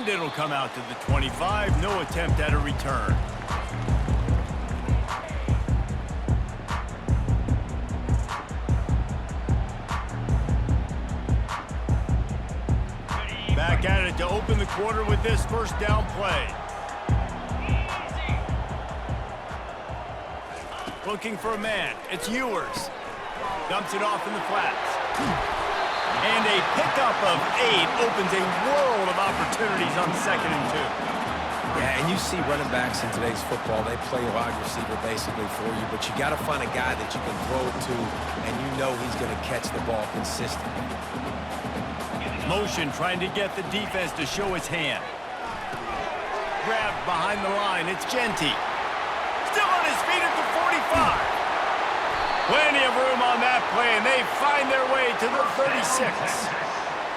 it'll come out to the 25. No attempt at a return. Back at it to open the quarter with this first down play. Looking for a man. It's Ewers. Dumps it off in the flats. And a pickup of 8 opens a world of opportunities on 2nd and 2. Yeah, and you see running backs in today's football, they play a wide receiver basically for you, but you got to find a guy that you can throw it to, and you know he's going to catch the ball consistently. Motion trying to get the defense to show his hand. Grabbed behind the line. It's Genty. Still on his feet at the 45. Plenty of room on that play, and they find their way to the 36.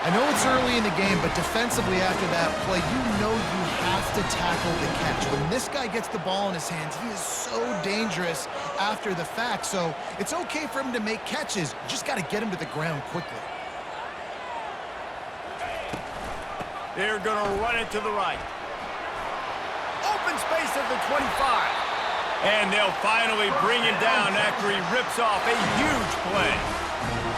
I know it's early in the game, but defensively after that play, you know you have to tackle the catch. When this guy gets the ball in his hands, he is so dangerous after the fact. So it's okay for him to make catches. You just got to get him to the ground quickly. They're going to run it to the right. Open space at the 25. And they'll finally bring him down after he rips off a huge play.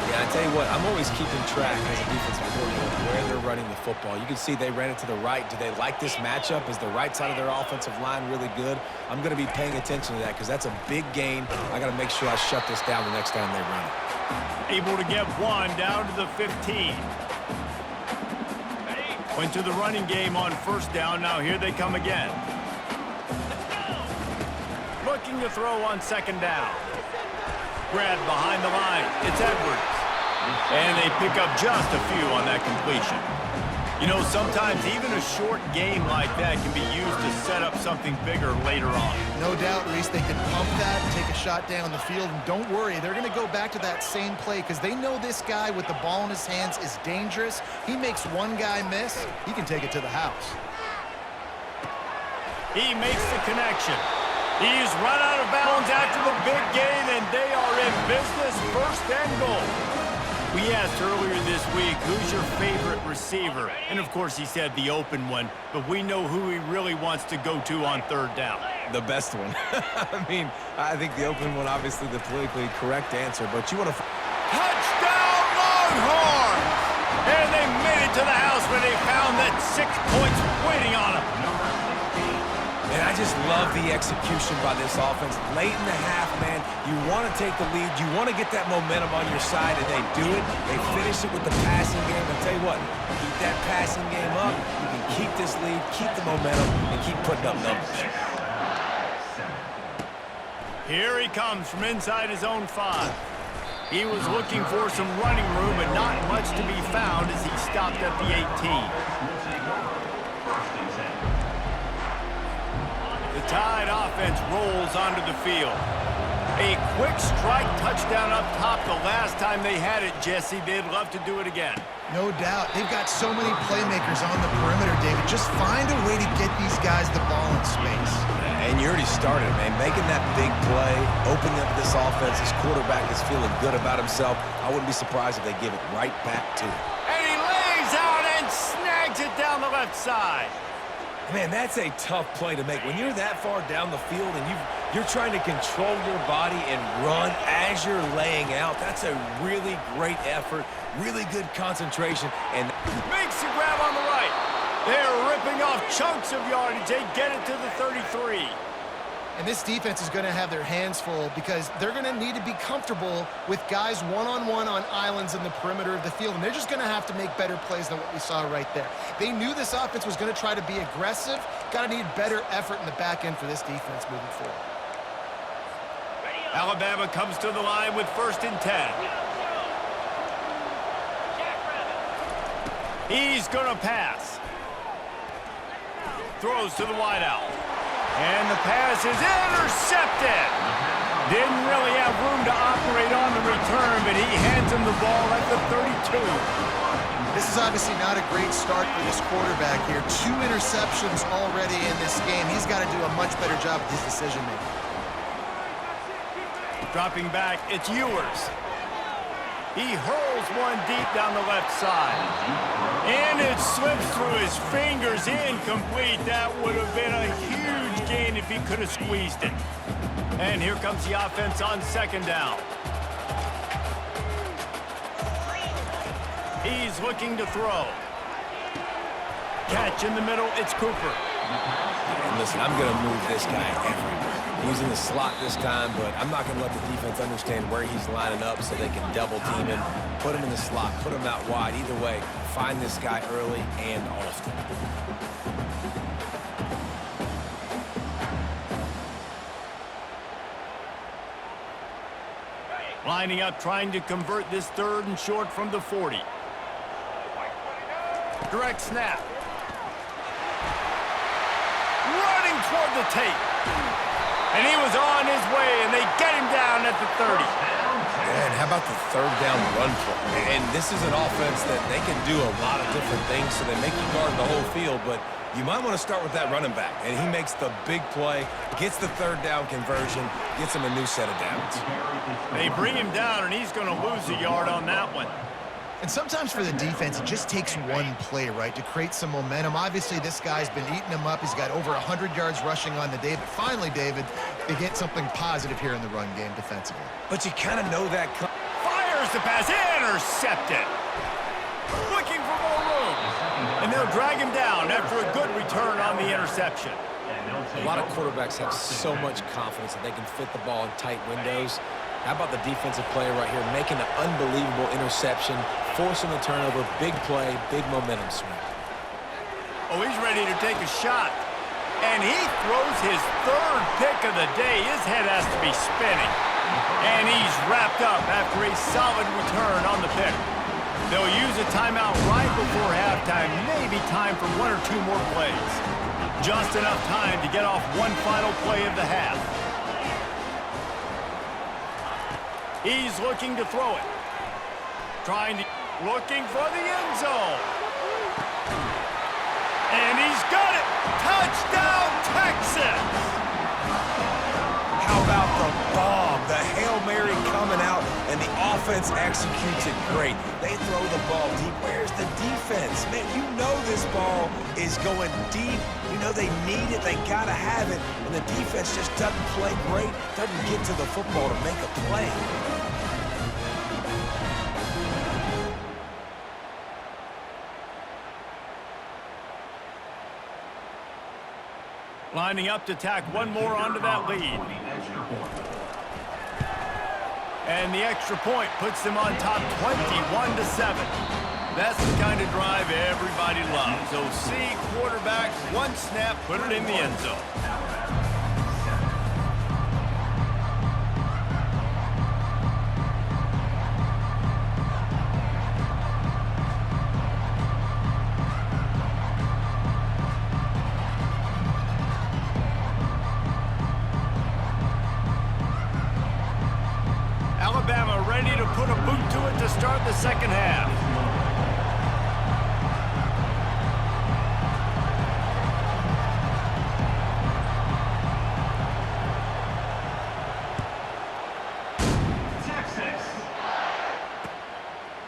Yeah, I tell you what, I'm always keeping track as a defensive coordinator where they're running the football. You can see they ran it to the right. Do they like this matchup? Is the right side of their offensive line really good? I'm going to be paying attention to that because that's a big gain. I got to make sure I shut this down the next time they run it. Able to get one down to the 15. Went to the running game on first down. Now here they come again. Looking to throw on 2nd down. Grabbed behind the line. It's Edwards. And they pick up just a few on that completion. You know, sometimes even a short game like that can be used to set up something bigger later on. No doubt, Reese, they can pump that and take a shot down the field. And don't worry, they're going to go back to that same play because they know this guy with the ball in his hands is dangerous. He makes one guy miss, he can take it to the house. He makes the connection. He's run out of bounds after the big gain, and they are in business, 1st and goal. We asked earlier this week, who's your favorite receiver? And, of course, he said the open one, but we know who he really wants to go to on 3rd down. The best one. I mean, I think the open one, obviously the politically correct answer, but you want to... Touchdown, Longhorns! And they made it to the house when they found that 6 points waiting on them. And I just love the execution by this offense. Late in the half, man, you want to take the lead. You want to get that momentum on your side, and they do it. They finish it with the passing game. I'll tell you what, keep that passing game up. You can keep this lead, keep the momentum, and keep putting up numbers. Here he comes from inside his own 5. He was looking for some running room, but not much to be found as he stopped at the 18. The Tide offense rolls onto the field. A quick strike touchdown up top the last time they had it, Jesse. They'd love to do it again. No doubt. They've got so many playmakers on the perimeter, David. Just find a way to get these guys the ball in space. And you already started, man. Making that big play, opening up this offense. This quarterback is feeling good about himself. I wouldn't be surprised if they give it right back to him. And he lays out and snags it down the left side. Man, that's a tough play to make. When you're that far down the field and you're trying to control your body and run as you're laying out, that's a really great effort, really good concentration. And makes the grab on the right. They're ripping off chunks of yardage. They get it to the 33. And this defense is going to have their hands full because they're going to need to be comfortable with guys one-on-one on islands in the perimeter of the field. And they're just going to have to make better plays than what we saw right there. They knew this offense was going to try to be aggressive. Got to need better effort in the back end for this defense moving forward. Alabama comes to the line with 1st and 10. He's going to pass. Throws to the wideout. And the pass is intercepted. Didn't really have room to operate on the return, but he hands him the ball at the 32. This is obviously not a great start for this quarterback here. 2 interceptions already in this game. He's got to do a much better job with his decision-making. Dropping back, it's Ewers. He hurls one deep down the left side. And it slips through his fingers, incomplete. That would have been a huge gain if he could have squeezed it. And here comes the offense on second down. He's looking to throw. Catch in the middle, it's Cooper. And listen, I'm going to move this guy everywhere. He's in the slot this time, but I'm not going to let the defense understand where he's lining up so they can double team him, put him in the slot, put him out wide. Either way, find this guy early and often. Lining up, trying to convert this 3rd and short from the 40. Direct snap. Running toward the tape. And he was on his way, and they get him down at the 30. And how about the 3rd down run play? And this is an offense that they can do a lot of different things, so they make you guard the whole field, but you might want to start with that running back. And he makes the big play, gets the 3rd down conversion, gets him a new set of downs. They bring him down, and he's going to lose a yard on that one. And sometimes for the defense, it just takes one play, right, to create some momentum. Obviously, this guy's been eating him up. He's got over 100 yards rushing on the day. But finally, David, they get something positive here in the run game defensively. But you kind of know that. Fires the pass, intercepted. Looking for more room. And they'll drag him down after a good return on the interception. A lot of quarterbacks have so much confidence that they can fit the ball in tight windows. How about the defensive player right here making an unbelievable interception, forcing the turnover, big play, big momentum swing. Oh, he's ready to take a shot. And he throws his 3rd pick of the day. His head has to be spinning. And he's wrapped up after a solid return on the pick. They'll use a timeout right before halftime, maybe time for 1 or 2 more plays. Just enough time to get off one final play of the half. He's looking to throw it. Looking for the end zone. And he's got it. Touchdown, Texas. How about the bomb? The Hail Mary coming out, and the offense executes it great. They throw the ball deep. Where's the defense? Man, you know this ball is going deep. You know they need it. They got to have it. And the defense just doesn't play great, doesn't get to the football to make a play. Lining up to tack one more onto that lead. And the extra point puts them on top 21-7. That's the kind of drive everybody loves. OC, quarterback, one snap, put it in the end zone. Alabama ready to put a boot to it to start the second half.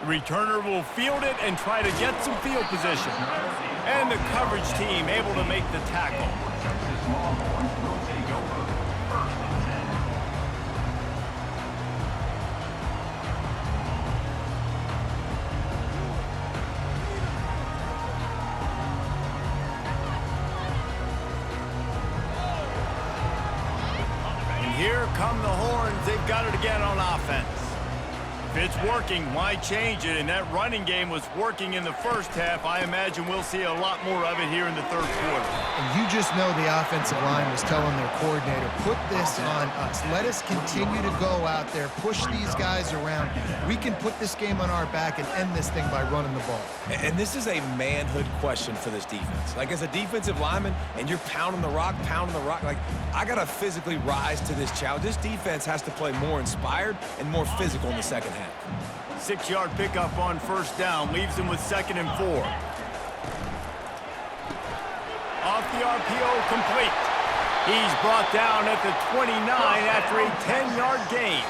The returner will field it and try to get some field position. And the coverage team able to make the tackle. Here come the horns. They've got it again on offense. If it's working, why change it? And that running game was working in the first half. I imagine we'll see a lot more of it here in the 3rd quarter. And you just know the offensive line was telling their coordinator, put this on us. Let us continue to go out there, push these guys around. We can put this game on our back and end this thing by running the ball. And this is a manhood question for this defense. Like, as a defensive lineman, and you're pounding the rock, like, I got to physically rise to this challenge. This defense has to play more inspired and more physical in the second half. 6-yard pickup on first down, leaves him with 2nd and 4. Off the RPO, complete. He's brought down at the 29 after a 10-yard gain.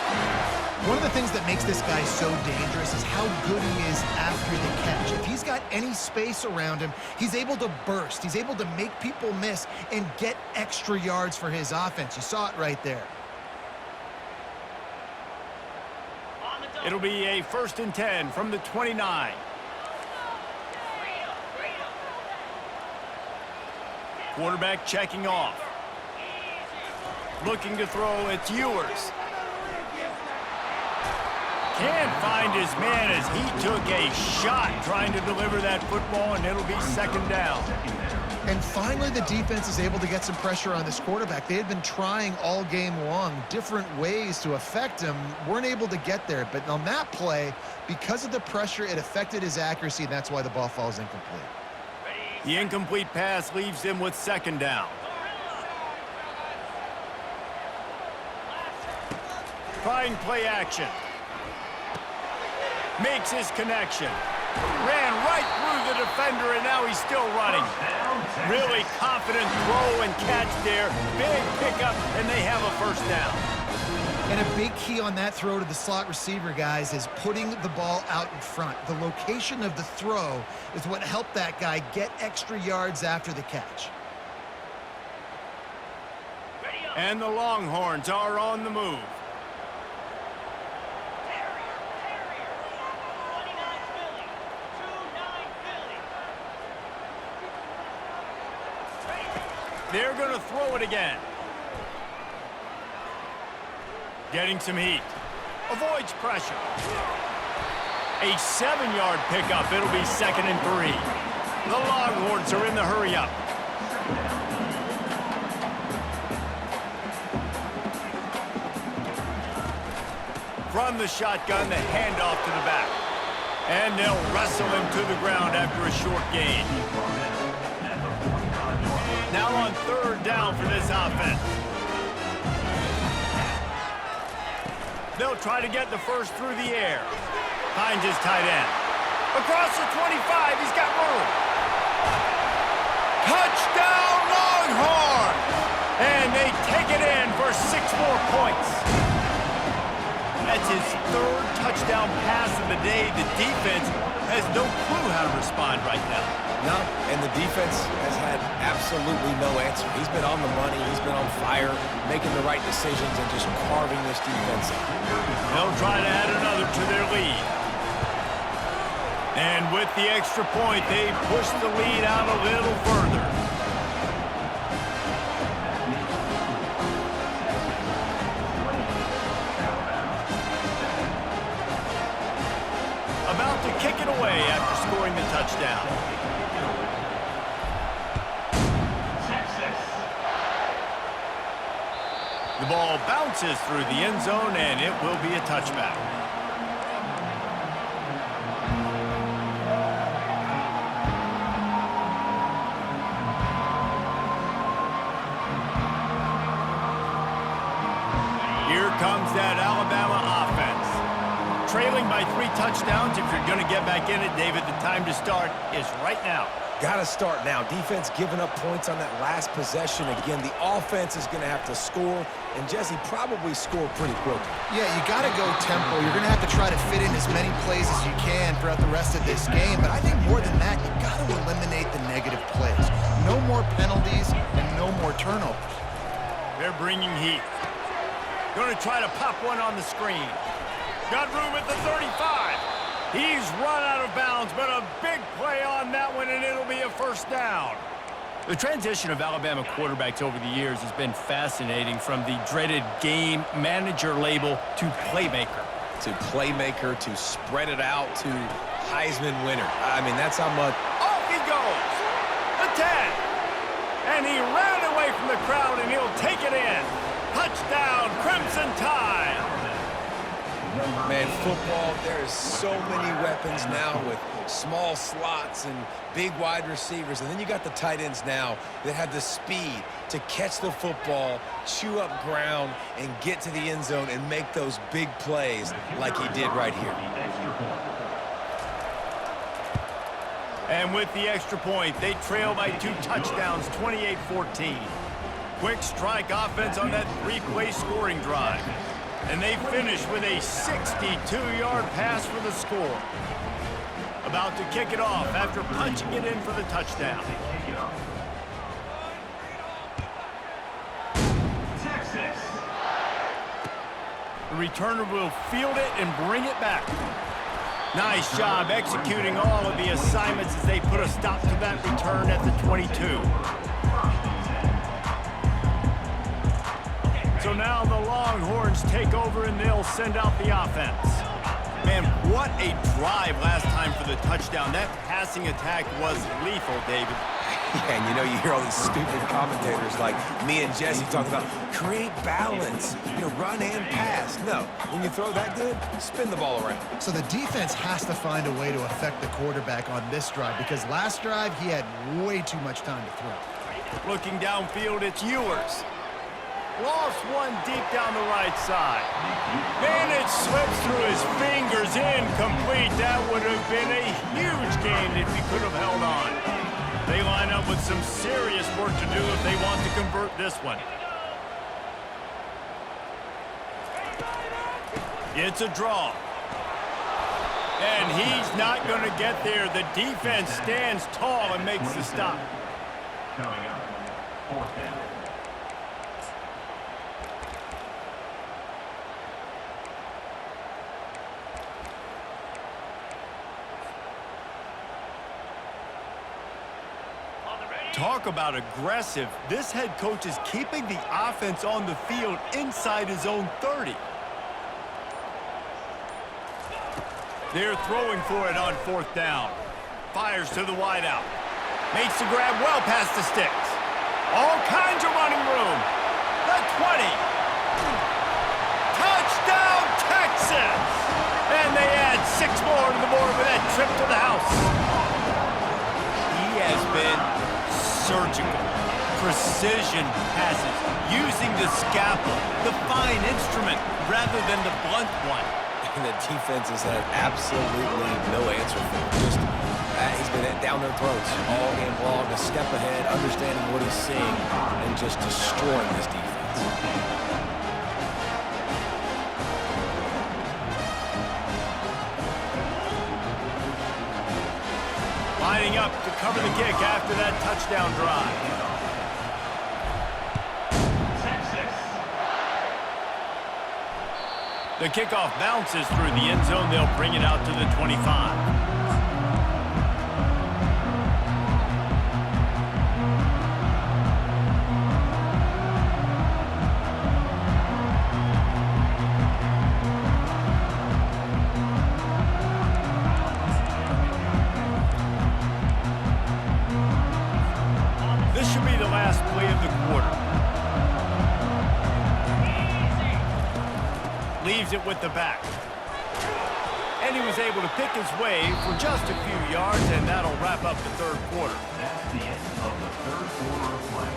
One of the things that makes this guy so dangerous is how good he is after the catch. If he's got any space around him, he's able to burst. He's able to make people miss and get extra yards for his offense. You saw it right there. It'll be a 1st and 10 from the 29. Quarterback checking off. Looking to throw, it's Ewers. Can't find his man as he took a shot trying to deliver that football, and it'll be 2nd down. And finally, the defense is able to get some pressure on this quarterback. They had been trying all game long different ways to affect him, weren't able to get there. But on that play, because of the pressure, it affected his accuracy, and that's why the ball falls incomplete. The incomplete pass leaves them with 2nd down. Trying play action. Makes his connection. Ran right through the defender, and now he's still running. Really confident throw and catch there. Big pickup, and they have a 1st down. And a big key on that throw to the slot receiver, guys, is putting the ball out in front. The location of the throw is what helped that guy get extra yards after the catch. And the Longhorns are on the move. They're going to throw it again. Getting some heat. Avoids pressure. A 7-yard pickup. It'll be 2nd and 3. The Longhorns are in the hurry-up. From the shotgun, the handoff to the back. And they'll wrestle him to the ground after a short gain. Now on 3rd down for this offense. They'll try to get the first through the air. Finds his tight end. Across the 25, he's got room. Touchdown Longhorns! And they take it in for 6 more points. That's his 3rd touchdown pass of the day. The defense has no clue how to respond right now. No, and the defense has had absolutely no answer. He's been on the money. He's been on fire, making the right decisions and just carving this defense up. They'll try to add another to their lead. And with the extra point, they push the lead out a little further. About to kick it away after scoring the touchdown. The ball bounces through the end zone, and it will be a touchback. Here comes that Alabama offense. Trailing by 3 touchdowns. If you're going to get back in it, David, the time to start is right now. Got to start now. Defense giving up points on that last possession. Again, the offense is going to have to score, and Jesse probably score pretty quickly. Yeah, you got to go tempo. You're going to have to try to fit in as many plays as you can throughout the rest of this game. But I think more than that, you got to eliminate the negative plays. No more penalties and no more turnovers. They're bringing heat. Going to try to pop one on the screen. Got room at the 35. He's run out of bounds, but a big play on that one, and it'll be a 1st down. The transition of Alabama quarterbacks over the years has been fascinating, from the dreaded game manager label to playmaker. To playmaker, to spread it out, to Heisman winner. I mean, that's how much. Off he goes. The 10. And he ran away from the crowd, and he'll take it in. Touchdown, Crimson Tide. Man, football, there's so many weapons now with small slots and big wide receivers. And then you got the tight ends now that have the speed to catch the football, chew up ground, and get to the end zone and make those big plays like he did right here. And with the extra point, they trail by 2 touchdowns, 28-14. Quick strike offense on that 3-play scoring drive. And they finish with a 62-yard pass for the score. About to kick it off after punching it in for the touchdown. Texas. The returner will field it and bring it back. Nice job executing all of the assignments as they put a stop to that return at the 22. So now the Longhorns take over and they'll send out the offense. Man, what a drive last time for the touchdown. That passing attack was lethal, David. Yeah, and you know, you hear all these stupid commentators like me and Jesse talking about create balance, run and pass. No, when you throw that good, spin the ball around. So the defense has to find a way to affect the quarterback on this drive because last drive he had way too much time to throw. Looking downfield, it's Ewers. Lost one deep down the right side. And it slips through his fingers, incomplete. That would have been a huge gain if he could have held on. They line up with some serious work to do if they want to convert this one. It's a draw. And he's not going to get there. The defense stands tall and makes the stop. Coming up, fourth down. Talk about aggressive. This head coach is keeping the offense on the field inside his own 30. They're throwing for it on fourth down. Fires to the wideout. Makes the grab well past the sticks. All kinds of running room. The 20. Touchdown, Texas! And they add 6 more to the board with that trip to the house. He has been surgical, precision passes, using the scalpel, the fine instrument, rather than the blunt one. And the defense has had absolutely no answer for him. Just, he's been down their throats all game long, a step ahead, understanding what he's seeing, and just destroying this defense. Lining up to cover the kick after that touchdown drive. Texas. The kickoff bounces through the end zone. They'll bring it out to the 25. This should be the last play of the quarter. Leaves it with the back. And he was able to pick his way for just a few yards, and that'll wrap up the third quarter. That's the end of the third quarter of play.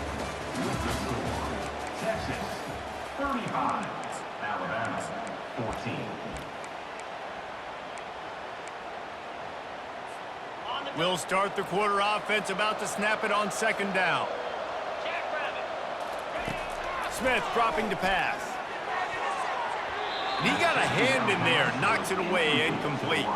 With the score, Texas 35, Alabama 14. We'll start the quarter offense, about to snap it on second down. Smith dropping to pass. And he got a hand in there, knocks it away, incomplete.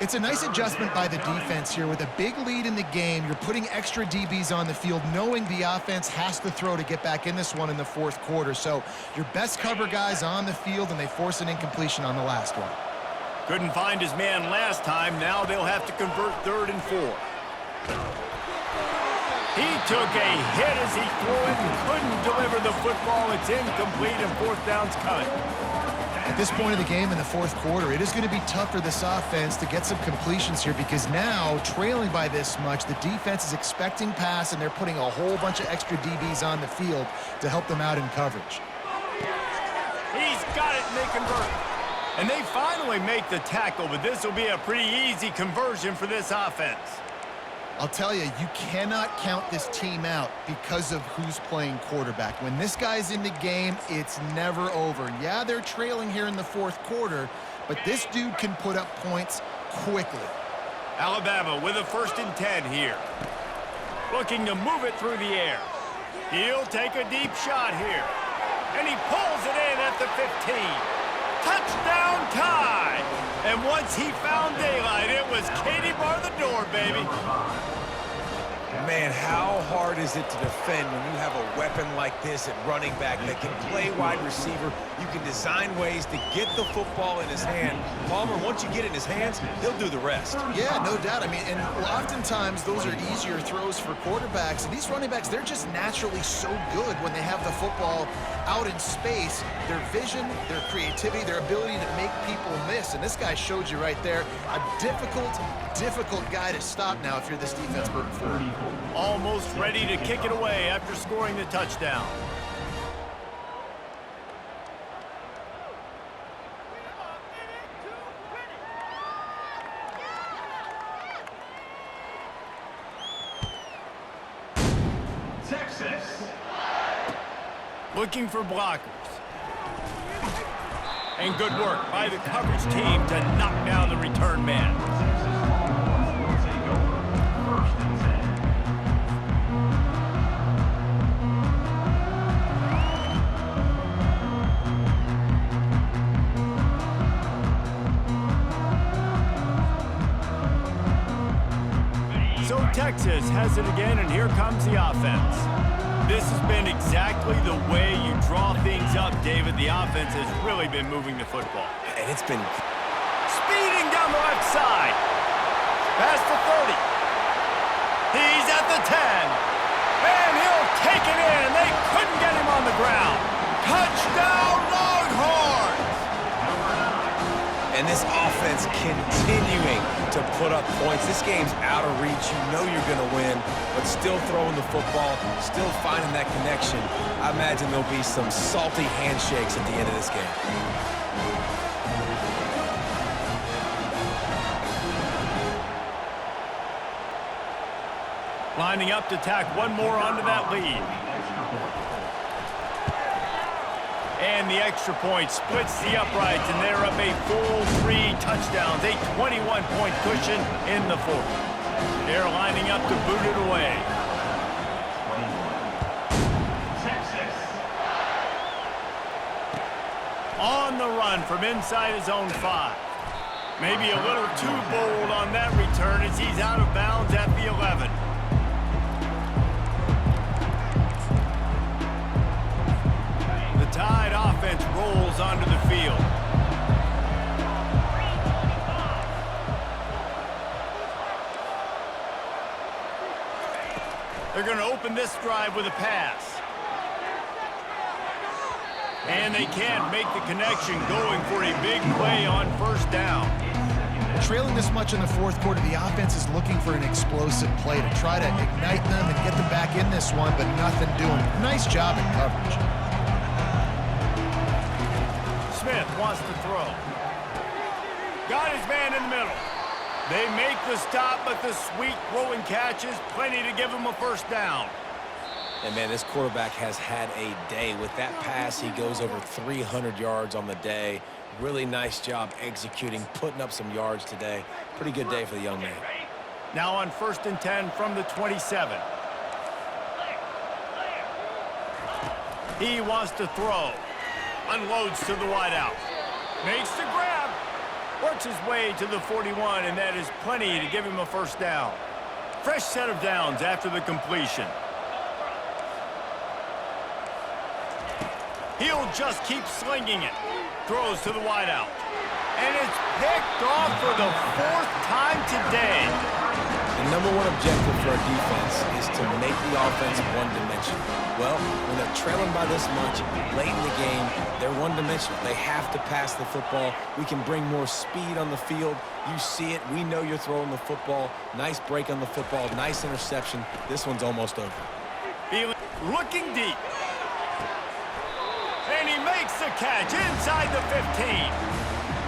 It's a nice adjustment by the defense here. With a big lead in the game, you're putting extra DBs on the field, knowing the offense has to throw to get back in this one in the fourth quarter. So your best cover guys on the field, and they force an incompletion on the last one. Couldn't find his man last time. Now they'll have to convert 3rd and 4. He took a hit as he threw it and couldn't deliver the football. It's incomplete, and 4th down's coming. At this point of the game in the fourth quarter, it is going to be tough for this offense to get some completions here because now, trailing by this much, the defense is expecting pass, and they're putting a whole bunch of extra DBs on the field to help them out in coverage. He's got it, and they convert. And they finally make the tackle, but this will be a pretty easy conversion for this offense. I'll tell you, you cannot count this team out because of who's playing quarterback. When this guy's in the game, it's never over. Yeah, they're trailing here in the fourth quarter, but this dude can put up points quickly. Alabama with a 1st and 10 here. Looking to move it through the air. He'll take a deep shot here. And he pulls it in at the 15. Touchdown tie! And once he found daylight, it was Katie bar the door, baby. Man, how hard is it to defend when you have a weapon like this at running back that can play wide receiver? You can design ways to get the football in his hand. Palmer, once you get it in his hands, he'll do the rest. Yeah, no doubt. I mean, and oftentimes those are easier throws for quarterbacks. And these running backs, they're just naturally so good when they have the football out in space. Their vision, their creativity, their ability to make people miss. And this guy showed you right there, a difficult guy to stop now if you're this defense moving forward. Almost ready to kick it away after scoring the touchdown. Texas. Looking for blockers. And good work by the coverage team to knock down the return man. Take over. First and 10. So Texas has it again, and here comes the offense. This has been exactly the way you draw things up, David. The offense has really been moving the football. And it's been... Speeding down the left side. Past the 30. He's at the 10. And he'll take it in. They couldn't get him on the ground. Touchdown, Longhorns! And this offense continuing to put up points. This game's out of reach. You know you're going to win, but still throwing the football, still finding that connection. I imagine there'll be some salty handshakes at the end of this game. Lining up to tack one more onto that lead. And the extra point splits the uprights, and they're up a full 3 touchdowns, a 21-point cushion in the fourth. They're lining up to boot it away. Texas. On the run from inside his own 5. Maybe a little too bold on that return as he's out of bounds at the 11. The Tide offense rolls onto the field. They're going to open this drive with a pass. And they can't make the connection, going for a big play on first down. Trailing this much in the fourth quarter, the offense is looking for an explosive play to try to ignite them and get them back in this one, but nothing doing. Nice job in coverage. Smith wants to throw. Got his man in the middle. They make the stop, but the sweet throw and catch is plenty to give him a first down. And, man, this quarterback has had a day. With that pass, he goes over 300 yards on the day. Really nice job executing, putting up some yards today. Pretty good day for the young man. Now on 1st and 10 from the 27. He wants to throw. Unloads to the wideout. Makes the grab. Works his way to the 41, and that is plenty to give him a first down. Fresh set of downs after the completion. He'll just keep slinging it. Throws to the wideout. And it's picked off for the 4th time today. The number one objective for our defense is to make the offense one-dimensional. Well, when they're trailing by this much, late in the game, they're one-dimensional. They have to pass the football. We can bring more speed on the field. You see it. We know you're throwing the football. Nice break on the football. Nice interception. This one's almost over. Looking deep. And he makes the catch inside the 15.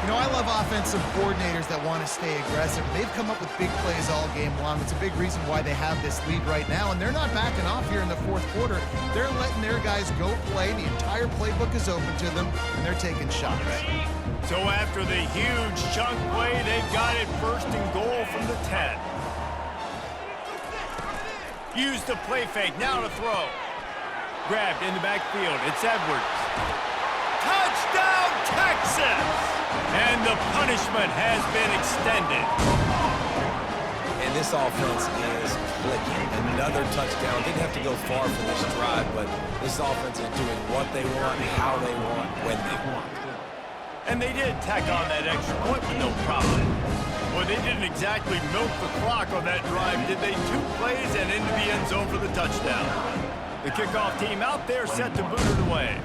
You know, I love offensive coordinators that want to stay aggressive. They've come up with big plays all game long. It's a big reason why they have this lead right now, and they're not backing off here in the fourth quarter. They're letting their guys go play. The entire playbook is open to them, and they're taking shots. So after the huge chunk play, they've got it 1st and goal from the 10. Use the play fake, now to throw. Grabbed in the backfield, it's Edwards. Touchdown! Touchdown, Texas! And the punishment has been extended. And this offense is clicking. Another touchdown. Didn't have to go far for this drive, but this offense is doing what they want, how they want, when they want. And they did tack on that extra point with no problem. Well, they didn't exactly milk the clock on that drive, did they? 2 plays and into the end zone for the touchdown. The kickoff team out there set to boot it away.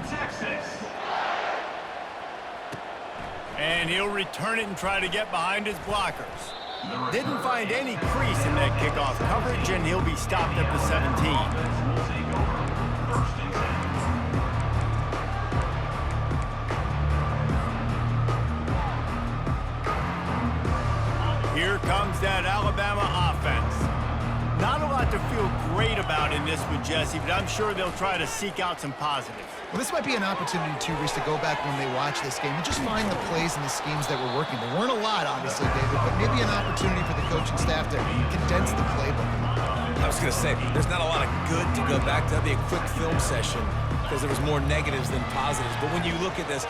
And he'll return it and try to get behind his blockers. Didn't find any crease in that kickoff coverage, and he'll be stopped at the 17. Here comes that Alabama offense. Not a lot to feel great about in this one, Jesse, but I'm sure they'll try to seek out some positives. Well, this might be an opportunity, too, Reese, to go back when they watch this game and just find the plays and the schemes that were working. There weren't a lot, obviously, David, but maybe an opportunity for the coaching staff to condense the playbook. I was going to say, there's not a lot of good to go back to. That'd be a quick film session because there was more negatives than positives. But when you look at this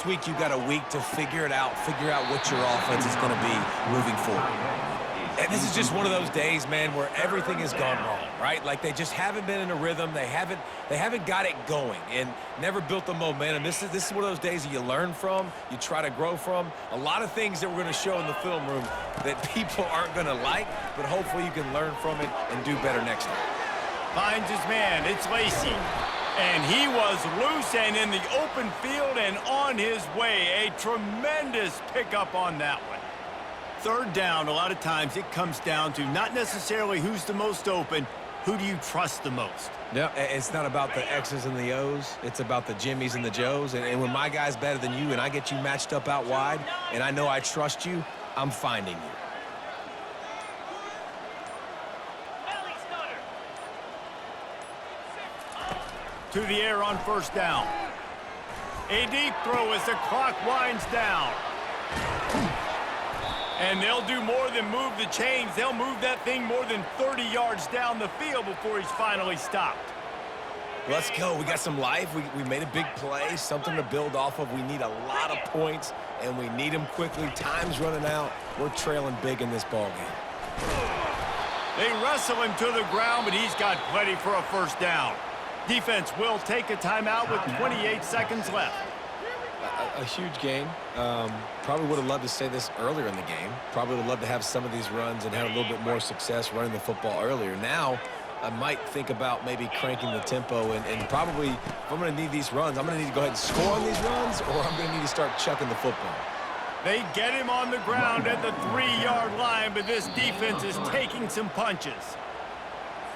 week you've got a week to figure it out, figure out what your offense is going to be moving forward. And this is just one of those days, man, where everything has gone wrong, right? Like they just haven't been in a rhythm. They haven't got it going and never built the momentum. This is one of those days that you learn from, you try to grow from. A lot of things that we're going to show in the film room that people aren't going to like, but hopefully you can learn from it and do better next time. Finds his man. It's Lacy. And he was loose and in the open field and on his way. A tremendous pickup on that one. Third down, a lot of times it comes down to not necessarily who's the most open, who do you trust the most? Yeah, it's not about the X's and the O's. It's about the Jimmys and the Joes. And when my guy's better than you and I get you matched up out wide and I know I trust you, I'm finding you. To the air on first down. A deep throw as the clock winds down. And they'll do more than move the chains. They'll move that thing more than 30 yards down the field before he's finally stopped. Let's go. We got some life. We made a big play, something to build off of. We need a lot of points, and we need them quickly. Time's running out. We're trailing big in this ballgame. They wrestle him to the ground, but he's got plenty for a first down. Defense will take a timeout with 28 seconds left. A huge game. Probably would have loved to say this earlier in the game. Probably would love to have some of these runs and have a little bit more success running the football earlier. Now, I might think about maybe cranking the tempo and probably, if I'm going to need these runs, I'm going to need to go ahead and score on these runs, or I'm going to need to start chucking the football. They get him on the ground at the 3-yard line, but this defense is taking some punches.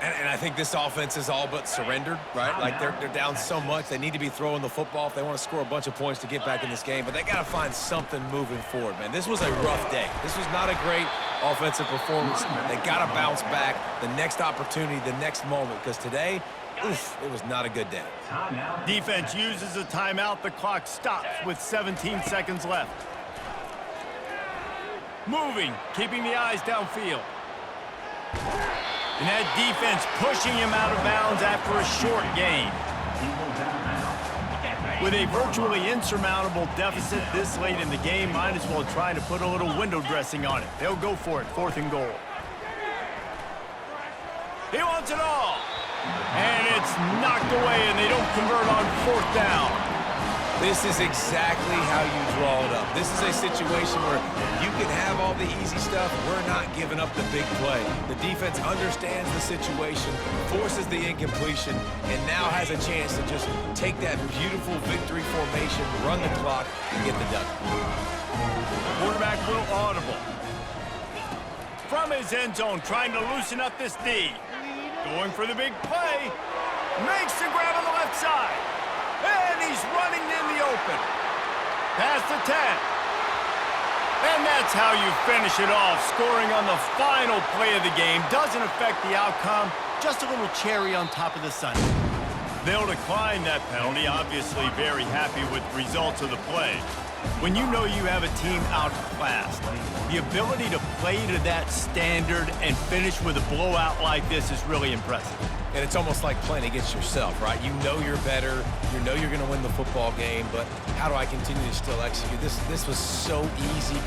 And I think this offense is all but surrendered, right? Like they're down so much. They need to be throwing the football if they want to score a bunch of points to get back in this game. But they got to find something moving forward, man. This was a rough day. This was not a great offensive performance. They got to bounce back the next opportunity, the next moment, because today, oof, it was not a good day. Defense uses a timeout. The clock stops with 17 seconds left. Moving, keeping the eyes downfield. And that defense pushing him out of bounds after a short gain. With a virtually insurmountable deficit this late in the game, might as well try to put a little window dressing on it. They'll go for it, 4th and goal. He wants it all. And it's knocked away, and they don't convert on 4th down. This is exactly how you draw it up. This is a situation where you can have all the easy stuff. We're not giving up the big play. The defense understands the situation, forces the incompletion, and now has a chance to just take that beautiful victory formation, run the clock, and get the dub. Quarterback will audible. From his end zone, trying to loosen up this D. Going for the big play. Makes the grab on the left side. And he's running in the open. Past the 10. And that's how you finish it off. Scoring on the final play of the game doesn't affect the outcome. Just a little cherry on top of the sundae. They'll decline that penalty. Obviously very happy with the results of the play. When you know you have a team outclassed, the ability to play to that standard and finish with a blowout like this is really impressive. And it's almost like playing against yourself, right? You know you're better. You know you're going to win the football game, but how do I continue to still execute? This was so easy.